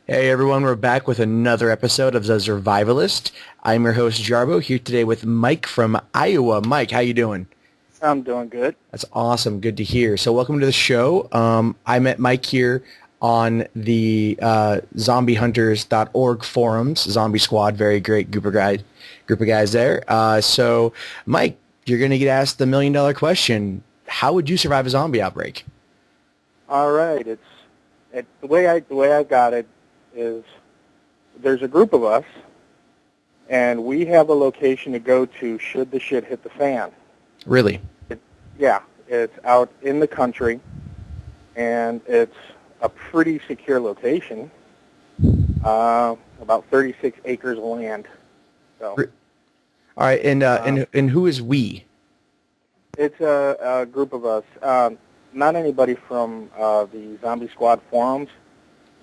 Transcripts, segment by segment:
Hey everyone, we're back with another episode of The Zurvivalist. I'm your host Jarbo, here today with Mike from Iowa. Mike, how you doing? I'm doing good. That's awesome. Good to hear. So welcome to the show. I met Mike here on the zombiehunters.org forums, Zombie Squad, very great group of guys there. So Mike, you're going to get asked the million-dollar question. How would you survive a zombie outbreak? All right. The way I got it is there's a group of us, and we have a location to go to should the shit hit the fan. Really? It's out in the country, and it's a pretty secure location, about 36 acres of land. So. All right, and who is we? It's a group of us. Not anybody from the Zombie Squad forums,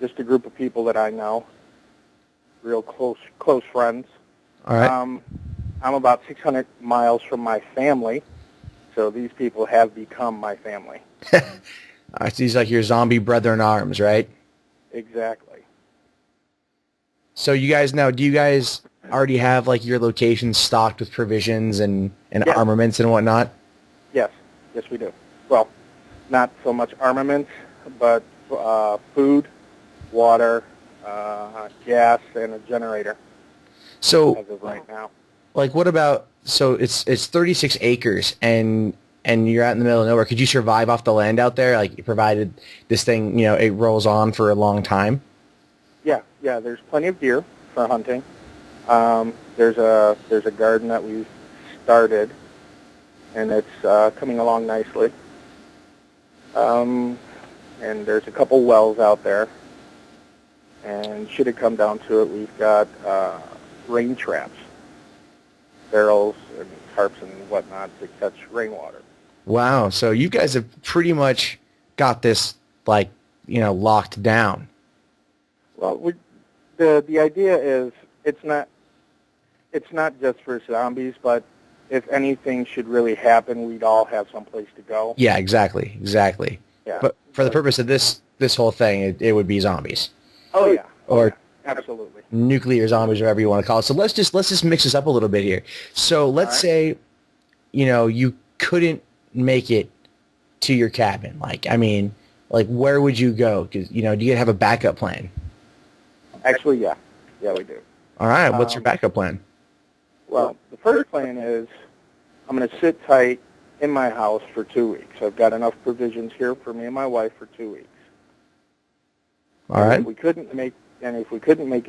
just a group of people that I know, real close friends. All right. I'm about 600 miles from my family, so these people have become my family. He's like your zombie brother in arms, right? Exactly. So do you guys already have like your location stocked with provisions and Yes. armaments and whatnot? Yes, we do. Well, not so much armaments, but food, water, gas, and a generator. So as of right now. Like, what about? So it's 36 acres, and you're out in the middle of nowhere. Could you survive off the land out there? Like, provided this thing, it rolls on for a long time. Yeah. There's plenty of deer for hunting. There's a garden that we've started, and it's coming along nicely. And there's a couple wells out there. And should it come down to it, we've got rain traps, barrels and tarps and whatnot to catch rainwater. Wow. So you guys have pretty much got this, locked down. Well, the idea is it's not just for zombies, but if anything should really happen, we'd all have someplace to go. Yeah, exactly. Yeah. But for the purpose of this whole thing, it would be zombies. Oh yeah. Or absolutely. Nuclear zombies, or whatever you want to call it. So let's just mix this up a little bit here. So let's say, you couldn't make it to your cabin. Where would you go? Because do you have a backup plan? Actually, yeah, we do. All right. What's your backup plan? Well, the first plan is I'm going to sit tight in my house for 2 weeks. I've got enough provisions here for me and my wife for 2 weeks. All right. If we couldn't make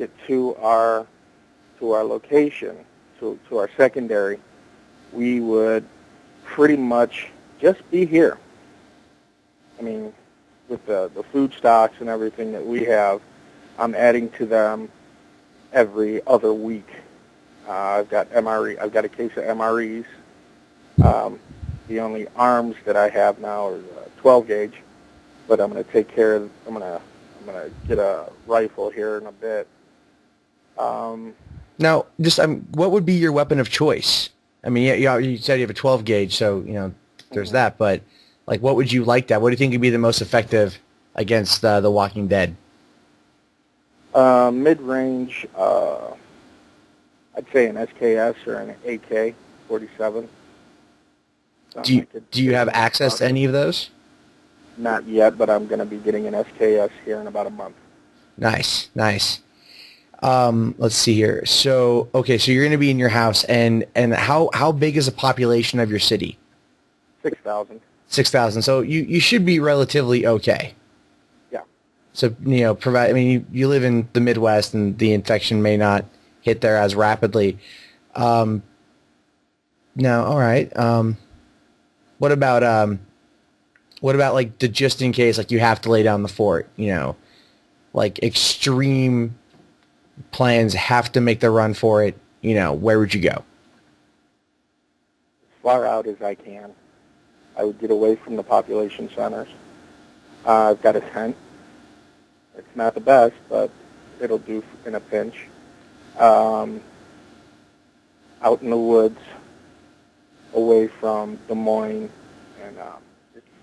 it to our location, to our secondary, we would pretty much just be here. I mean, with the food stocks and everything that we have, I'm adding to them every other week. I've got I've got a case of MREs. The only arms that I have now are 12 gauge, but I'm going to take care of. I'm going to get a rifle here in a bit. Now, what would be your weapon of choice? I mean, you said you have a 12 gauge, so there's that. But what would you like that? What do you think would be the most effective against the Walking Dead? Mid-range, I'd say an SKS or an AK-47. Do you have access to any of those? Not yet, but I'm going to be getting an SKS here in about a month. Nice. Let's see here. So you're going to be in your house, and how big is the population of your city? 6,000. 6,000. So you should be relatively okay. Yeah. So you live in the Midwest, and the infection may not hit there as rapidly. No, all right. What about the just in case, you have to lay down the fort, extreme plans, have to make the run for it, where would you go? As far out as I can. I would get away from the population centers. I've got a tent. It's not the best, but it'll do in a pinch. Out in the woods, away from Des Moines, and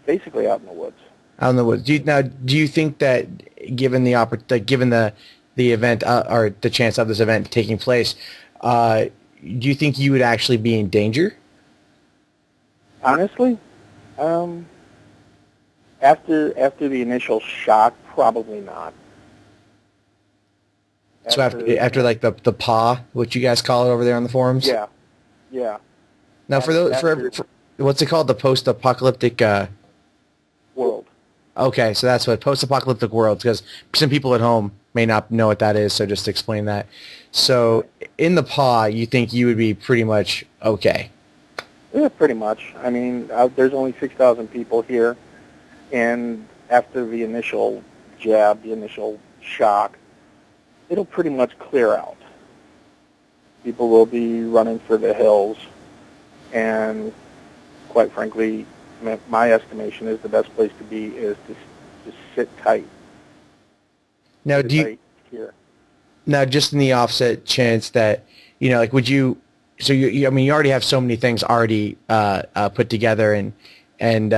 basically out in the woods. Out in the woods. Do you think that given the the event or the chance of this event taking place, do you think you would actually be in danger? Honestly, after the initial shock, probably not. So after like the PAW, what you guys call it over there on the forums? Yeah. Now for what's it called? The post-apocalyptic world. Okay, so that's what post-apocalyptic world, because some people at home may not know what that is, so just explain that. So in the PAW, you think you would be pretty much okay? Yeah, pretty much. I mean, there's only 6,000 people here, and after the initial jab, the initial shock, it'll pretty much clear out. People will be running for the hills, and quite frankly, my estimation is the best place to be is to just sit tight. Now, Now, just in the offset chance that, like, would you? So you already have so many things already put together and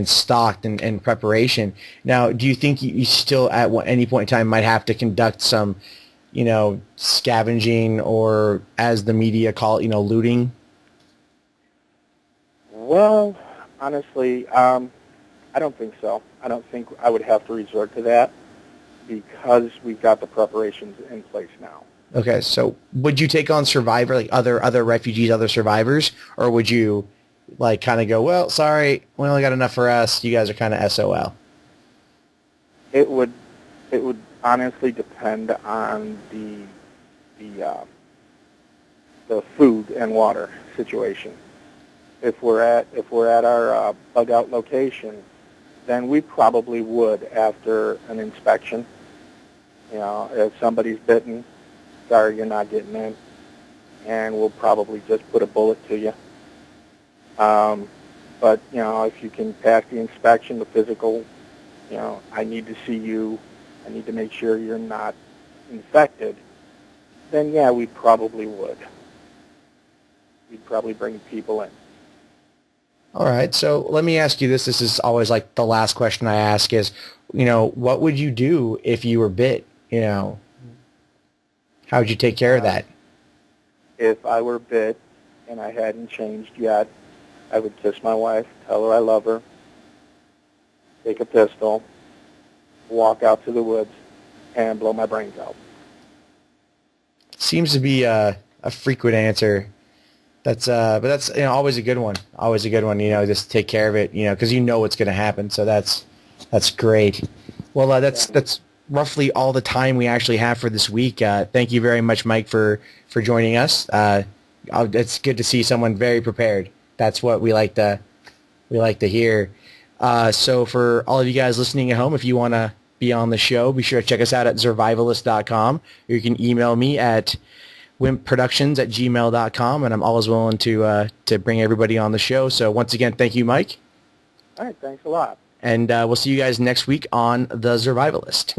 stocked and in preparation. Now, do you think you still at any point in time might have to conduct some, scavenging, or as the media call it, looting? Well, honestly, I don't think so. I don't think I would have to resort to that because we've got the preparations in place now. Okay, so would you take on survivor, like other refugees, other survivors, or would you like kind of go, well, sorry, we only got enough for us. You guys are kind of SOL. It would honestly depend on the food and water situation. If we're at our bug out location, then we probably would after an inspection. If somebody's bitten, sorry, you're not getting in, and we'll probably just put a bullet to you. But if you can pass the inspection, the physical, I need to see you, I need to make sure you're not infected, then yeah, we probably would. We'd probably bring people in. All right, so let me ask you this. This is always like the last question I ask is, what would you do if you were bit? How would you take care of that? If I were bit and I hadn't changed yet, I would kiss my wife, tell her I love her, take a pistol, walk out to the woods, and blow my brains out. Seems to be a frequent answer. But that's always a good one. Always a good one. Just take care of it. Because what's going to happen. So that's great. Well, that's roughly all the time we actually have for this week. Thank you very much, Mike, for joining us. It's good to see someone very prepared. That's what we like to hear. So for all of you guys listening at home, if you want to be on the show, be sure to check us out at Zurvivalist.com. Or you can email me at wimpproductions@gmail.com, and I'm always willing to bring everybody on the show. So once again, thank you, Mike. All right, thanks a lot. And we'll see you guys next week on The Zurvivalist.